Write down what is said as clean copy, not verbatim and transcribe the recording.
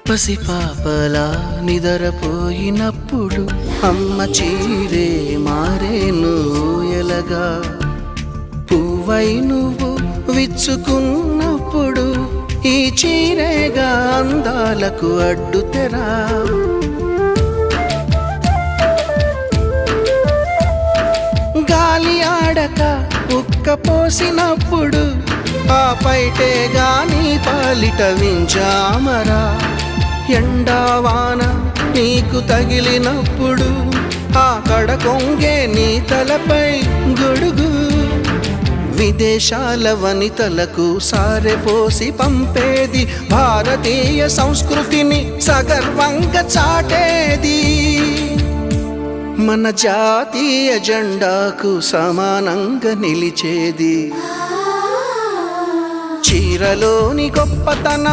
పసిపాపలా నిదరపోయినప్పుడు అమ్మ చీరే మారేను ఎలగా, పువ్వై నువ్వు విచ్చుకున్నప్పుడు ఈ చీరేగా అందాలకు అడ్డుతెరా. గాలి ఆడక ఉక్క పోసినప్పుడు ఆ పైటే గాని పాలిట వించామరా. ఎండావాన నీకు తగిలినప్పుడు ఆ కడ కొంగే నీ తలపై గొడుగు. విదేశాల వనితలకు సారెపోసి పంపేది భారతీయ సంస్కృతిని సగర్వంగా చాటేది. మన జాతీయ జెండాకు సమానంగా నిలిచేది. చీరలోని గొప్పతనం